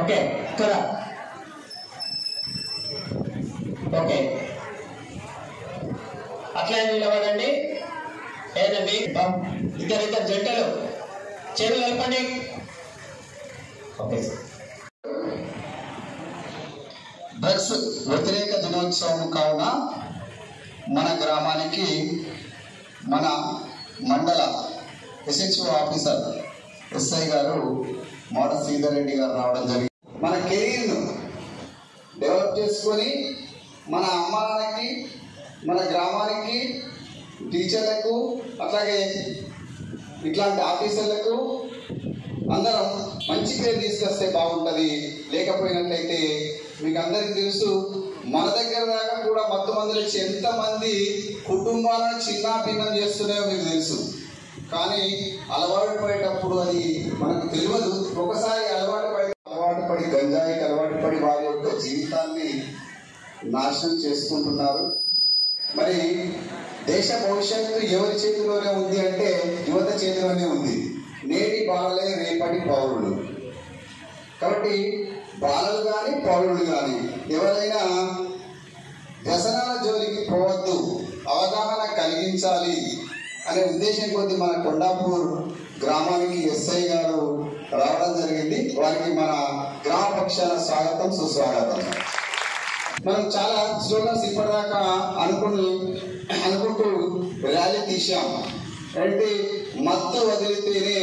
Okay కదా okay అట్లా నిలబడండి ఏదండి ఇద్దరు జంటలు చేతులు కలపండి ఓకే డ్రగ్స్ వ్యతిరేక దినోత్సవం కావున మన గ్రామానికి మన మండల ఎస్హెచ్ఓ ఆఫీసర్ ఎస్ఐ గారు మాడ శ్రీధర్ రెడ్డి గారు రావడం జరిగింది. మన కెరీర్ను డెవలప్ చేసుకొని మన అమ్మానాన్నకి మన గ్రామానికి టీచర్లకు అట్లాగే ఇట్లాంటి ఆఫీసర్లకు అందరం మంచి పేరు తీసుకొస్తే బాగుంటుంది. లేకపోయినట్లయితే మీకు అందరికీ తెలుసు మన దగ్గర దాకా కూడా మత్తు మందులు వచ్చి ఎంతమంది కుటుంబాలను చిన్నాభిన్నం చేస్తున్నాయో మీకు తెలుసు. కానీ అలవాటు పడేటప్పుడు అది మనకు తెలియదు. ఒకసారి అలవాటు పడి గంజాయికి అలవాటు పడి వారి యొక్క జీవితాన్ని నాశనం చేసుకుంటున్నారు. మరి దేశ భవిష్యత్తు ఎవరి చేతిలోనే ఉంది అంటే యువత చేతిలోనే ఉంది. నేటి బాలలే రేపటి పౌరులు. కాబట్టి బాలలు కానీ పౌరులు కానీ ఎవరైనా వ్యసనాల జోలికి పోవద్దు, అవగాహన కలిగించాలి అనే ఉద్దేశం కొద్ది మన కొండాపూర్ గ్రామానికి ఎస్ఐ గారు రావడం జరిగింది. వారికి మన గ్రామ పక్షాన స్వాగతం సుస్వాగతం. మనం చాలా స్లోగన్స్ ఇప్పటిదాకా అనుకుంటూ ర్యాలీ తీసాం. అంటే మత్తు వదిలితేనే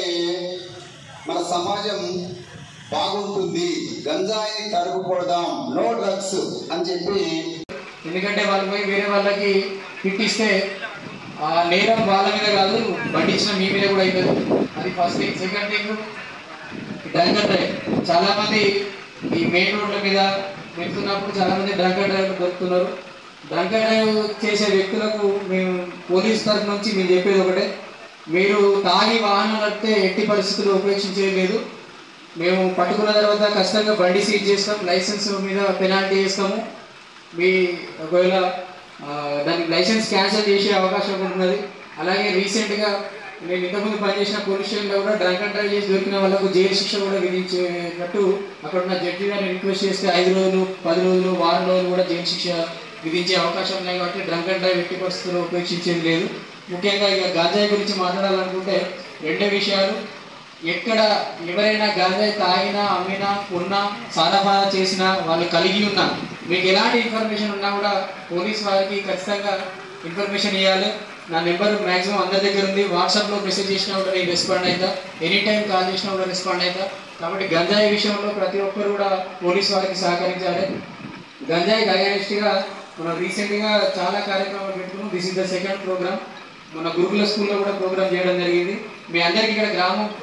మన సమాజం బాగుంటుంది, గంజాయిని తడుపుకొడదాం, నో డ్రగ్స్ అని చెప్పి. ఎందుకంటే వాళ్ళు పోయి వేరే వాళ్ళకి ఇప్పిస్తే నేరం వాళ్ళ మీద కాదు, పట్టించిన మీ మీద కూడా అవుతుంది. అది first thing. Second thing drunk and drive. చాలామంది ఈ మెయిన్ రోడ్ల మీద వెళ్తున్నప్పుడు చాలామంది డ్రంక్ అండ్ డ్రైవ్ దొరుకుతున్నారు. డ్రంక్ అండ్ డ్రైవ్ చేసే వ్యక్తులకు మేము పోలీస్ తరఫు నుంచి మేము చెప్పేది ఒకటే, మీరు తాగి వాహనం నడిపితే ఎట్టి పరిస్థితులు ఉపేక్షించేది లేదు. మేము పట్టుకున్న తర్వాత ఖచ్చితంగా బండి సీజ్ చేస్తాం, లైసెన్స్ మీద పెనాల్టీ చేస్తాము. మీ ఒకవేళ దానికి లైసెన్స్ క్యాన్సిల్ చేసే అవకాశం ఉన్నది. అలాగే రీసెంట్గా నేను ఇంతకుముందు పనిచేసిన పోలీస్ స్టేషన్లో కూడా డ్రంక్ అండ్ డ్రైవ్ చేసి దొరికిన వాళ్ళకు జైలు శిక్ష కూడా విధించేటట్టు అక్కడ ఉన్న జడ్జి గారిని రిక్వెస్ట్ చేస్తే 5 రోజులు, 10 రోజులు, వారం రోజులు కూడా జైలు శిక్ష విధించే అవకాశం ఉన్నాయి. కాబట్టి డ్రంక్ అండ్ డ్రైవ్ ఎట్టి పరిస్థితుల్లో ఉపేక్షించేది లేదు. ముఖ్యంగా ఇక గాంజాయి గురించి మాట్లాడాలనుకుంటే 2 విషయాలు. ఎక్కడ ఎవరైనా గాంజాయి తాగినా, అమ్మినా, ఉన్నా, సరఫరా చేసినా, వాళ్ళు కలిగి ఉన్నా, మీకు ఎలాంటి ఇన్ఫర్మేషన్ ఉన్నా కూడా పోలీస్ వారికి ఖచ్చితంగా ఇన్ఫర్మేషన్ ఇవ్వాలి. నా నెంబర్ మ్యాక్సిమం అందరి దగ్గర ఉంది. వాట్సాప్లో మెసేజ్ చేసినా కూడా నేను రెస్పాండ్ అవుతా, ఎనీ టైం కాల్ చేసినా కూడా రెస్పాండ్ అవుతా. కాబట్టి గంజాయి విషయంలో ప్రతి ఒక్కరు కూడా పోలీస్ వారికి సహకరించాలి. గంజాయికి అగైనెస్ట్గా మనం రీసెంట్గా చాలా కార్యక్రమాలు పెట్టుకున్నాం. This is the second programme. మన గురుకుల స్కూల్లో కూడా ప్రోగ్రామ్ చేయడం జరిగింది. మీ అందరికీ ఇక్కడ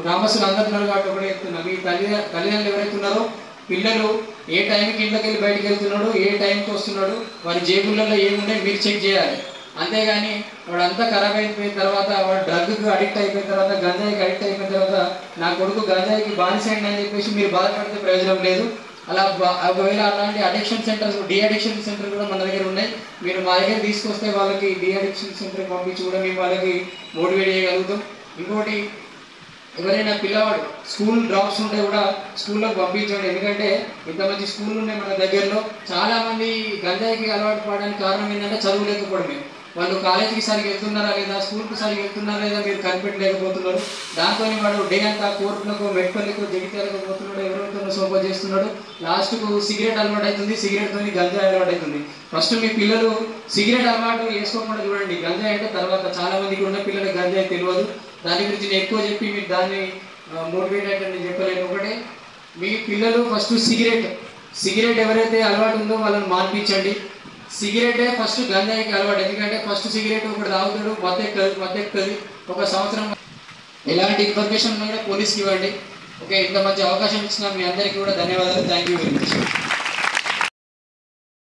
గ్రామస్తులు అందరు ఉన్నారు కాబట్టి ఒకటే చెప్తున్నా, మీ తల్లిదండ్రులు ఎవరైతే ఉన్నారో పిల్లలు ఏ టైంకి ఇంట్లోకి వెళ్ళి బయటకు వెళ్తున్నాడు, ఏ టైంకి వస్తున్నాడు, వారి జేబులలో ఏమున్నాయి మీరు చెక్ చేయాలి. అంతేగాని వాడు అంతా ఖరాబ్ అయిపోయిన తర్వాత, వాడు డ్రగ్కి అడిక్ట్ అయిపోయిన తర్వాత, గంజాయికి అడిక్ట్ అయిపోయిన తర్వాత నా కొడుకు గంజాయికి బానిసైండి అని చెప్పేసి మీరు బాధపడితే ప్రయోజనం లేదు. అలా ఒకవేళ అలాంటి addiction centres, de addiction centre కూడా మన దగ్గర ఉన్నాయి. మీరు మా దగ్గర తీసుకొస్తే వాళ్ళకి డీ అడిక్షన్ సెంటర్కి పంపించి కూడా మేము వాళ్ళకి మోటివేట్ చేయగలుగుతాం. ఇంకోటి, ఎవరైనా పిల్లవాడు స్కూల్ డ్రాప్స్ ఉంటే కూడా స్కూల్లోకి పంపించండి. ఎందుకంటే ఇంత మంచి స్కూల్ ఉన్నాయి మన దగ్గరలో. చాలామంది గంజాయికి అలవాటు పడడానికి కారణం ఏంటంటే చదువు లేకపోవడమే. వాళ్ళు కాలేజీకి సరిగ్గా వెళ్తున్నారా లేదా, స్కూల్కి సరిగ్గా వెళ్తున్నారా లేదా మీరు కనిపెట్టలేకపోతున్నారు. దాంతో వాడు డే అంతా కోర్టులకు మెట్పల్లికు జగిత్యాలకు పోతున్నాడు, ఎవరెవరితో సోప చేస్తున్నాడు, లాస్ట్కు సిగరెట్ అలవాటు అవుతుంది, సిగరెట్తో గంజాయి అలవాటు అవుతుంది. ఫస్ట్ మీ పిల్లలు సిగరెట్ అలవాటు వేసుకోకుండా చూడండి, గంజాయి అంటే తర్వాత చాలా మందికి ఉన్న పిల్లలకు గంజాయి తెలియదు. దాని గురించి నేను ఎక్కువ చెప్పి మీరు దాన్ని మోటివేట్ అయితే నేను చెప్పలేను. ఒకటే మీ పిల్లలు ఫస్ట్ సిగరెట్ ఎవరైతే అలవాటు ఉందో వాళ్ళని మాన్పించండి. సిగరెటే ఫస్ట్ గంజాయికి అలవాటు, ఎందుకంటే ఫస్ట్ సిగరెట్ ఒకటి తాగుతాడు, మత్తెక్కుతుంది. ఒక సంవత్సరం ఎలాంటి ఇన్ఫర్మేషన్ కూడా పోలీస్కి ఇవ్వండి. ఓకే, ఇంత మంచి అవకాశం ఇచ్చిన మీ అందరికీ కూడా ధన్యవాదాలు. Thank you very much.